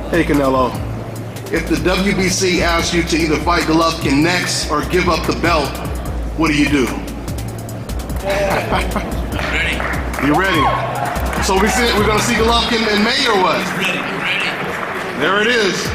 Hey Canelo, if the WBC asks you to either fight Golovkin next or give up the belt, what do you do? Ready. You ready? So we're gonna see Golovkin in May or what? Ready. There it is.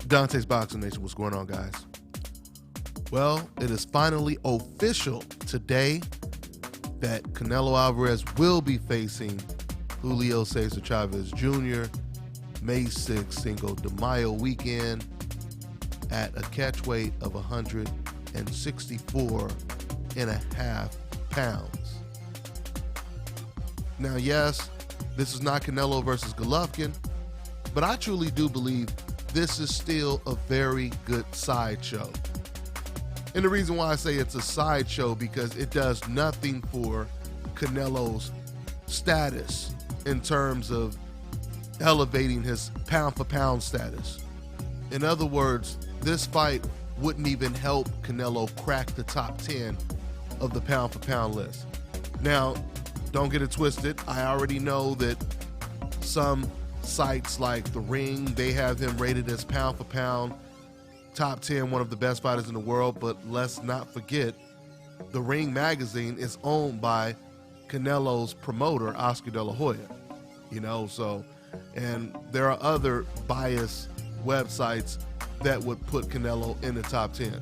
DONTAE'S Boxing Nation, what's going on, guys? Well, it is finally official today that Canelo Alvarez will be facing Julio Cesar Chavez Jr. May 6th, Cinco de Mayo weekend at a catchweight of 164.5 pounds. Now, yes, this is not Canelo versus Golovkin, but I truly do believe this is still a very good sideshow. And the reason why I say it's a sideshow because it does nothing for Canelo's status in terms of elevating his pound-for-pound status. In other words, this fight wouldn't even help Canelo crack the top 10 of the pound-for-pound list. Now, don't get it twisted. I already know that some sites like The Ring, they have him rated as pound for pound, top 10, one of the best fighters in the world. But let's not forget, The Ring magazine is owned by Canelo's promoter, Oscar De La Hoya. And there are other biased websites that would put Canelo in the top 10.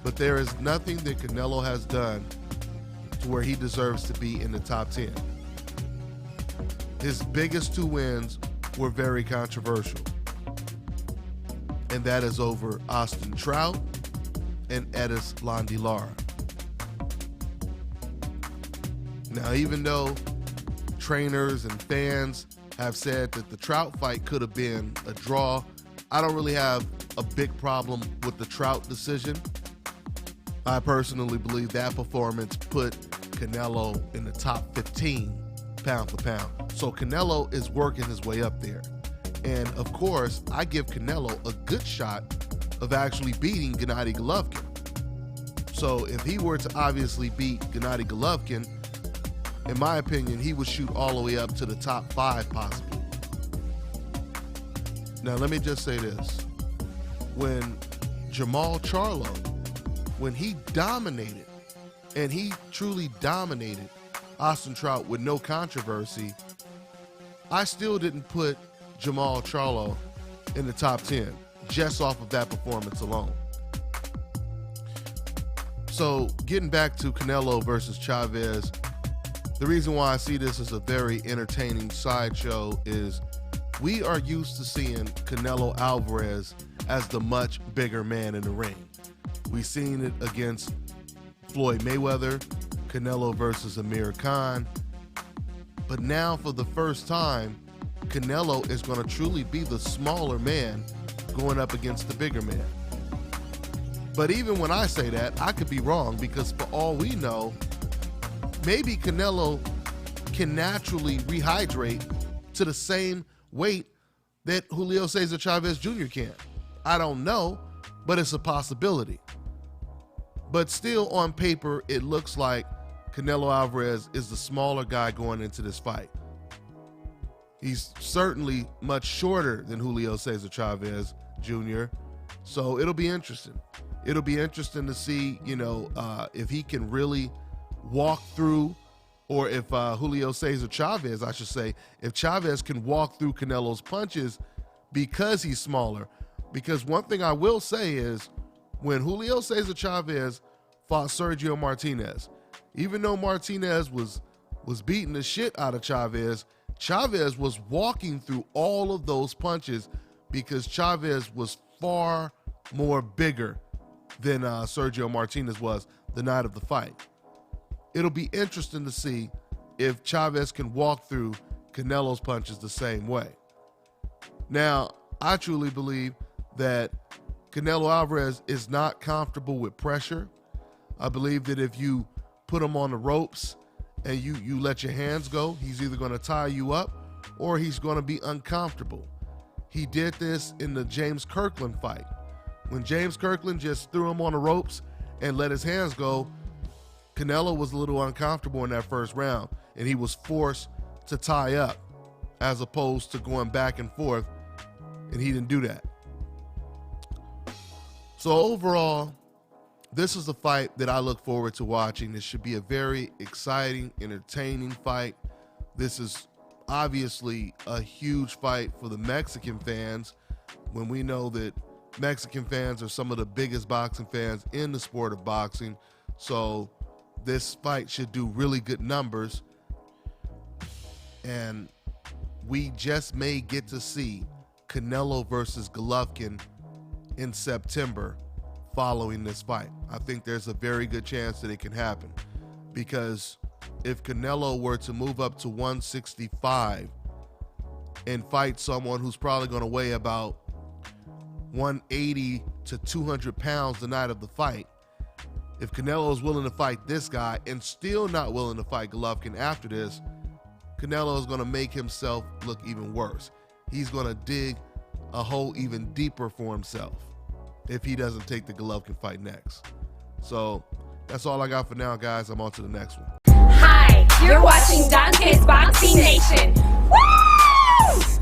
But there is nothing that Canelo has done to where he deserves to be in the top 10. His biggest two wins were very controversial, and that is over Austin Trout and Edis Landilara. Now, even though trainers and fans have said that the Trout fight could have been a draw, I don't really have a big problem with the Trout decision. I personally believe that performance put Canelo in the top 15 pound for pound. So Canelo is working his way up there. And of course, I give Canelo a good shot of actually beating Gennady Golovkin. So if he were to obviously beat Gennady Golovkin, in my opinion, he would shoot all the way up to the top 5 possibly. Now let me just say this. When Jermall Charlo, when he dominated, and he truly dominated Austin Trout with no controversy, I still didn't put Jermall Charlo in the top 10 just off of that performance alone. So getting back to Canelo versus Chavez, the reason why I see this as a very entertaining sideshow is we are used to seeing Canelo Alvarez as the much bigger man in the ring. We've seen it against Floyd Mayweather, Canelo versus Amir Khan. But now for the first time, Canelo is going to truly be the smaller man going up against the bigger man. But even when I say that, I could be wrong, because for all we know, maybe Canelo can naturally rehydrate to the same weight that Julio Cesar Chavez Jr. can. I don't know, but it's a possibility. But still, on paper, it looks like Canelo Alvarez is the smaller guy going into this fight. He's certainly much shorter than Julio Cesar Chavez Jr., so it'll be interesting. It'll be interesting to see, if he can really walk through, or if Julio Cesar Chavez, I should say, if Chavez can walk through Canelo's punches because he's smaller. Because one thing I will say is, when Julio Cesar Chavez fought Sergio Martinez, even though Martinez was beating the shit out of Chavez, Chavez was walking through all of those punches because Chavez was far more bigger than Sergio Martinez was the night of the fight. It'll be interesting to see if Chavez can walk through Canelo's punches the same way. Now, I truly believe that Canelo Alvarez is not comfortable with pressure. I believe that if you put him on the ropes and you let your hands go, he's either going to tie you up or he's going to be uncomfortable. He did this in the James Kirkland fight. When James Kirkland just threw him on the ropes and let his hands go, Canelo was a little uncomfortable in that first round, and he was forced to tie up as opposed to going back and forth, and he didn't do that. So overall, this is a fight that I look forward to watching. This should be a very exciting, entertaining fight. This is obviously a huge fight for the Mexican fans, when we know that Mexican fans are some of the biggest boxing fans in the sport of boxing. So this fight should do really good numbers, and we just may get to see Canelo versus Golovkin in September following this fight. I think there's a very good chance that it can happen, because if Canelo were to move up to 165 and fight someone who's probably going to weigh about 180 to 200 pounds the night of the fight, if Canelo is willing to fight this guy and still not willing to fight Golovkin after this, Canelo is going to make himself look even worse. He's going to dig a hole even deeper for himself if he doesn't take the Golovkin fight next. So that's all I got for now, guys. I'm on to the next one. Hi, you're watching DONTAE'S Boxing Nation. Woo!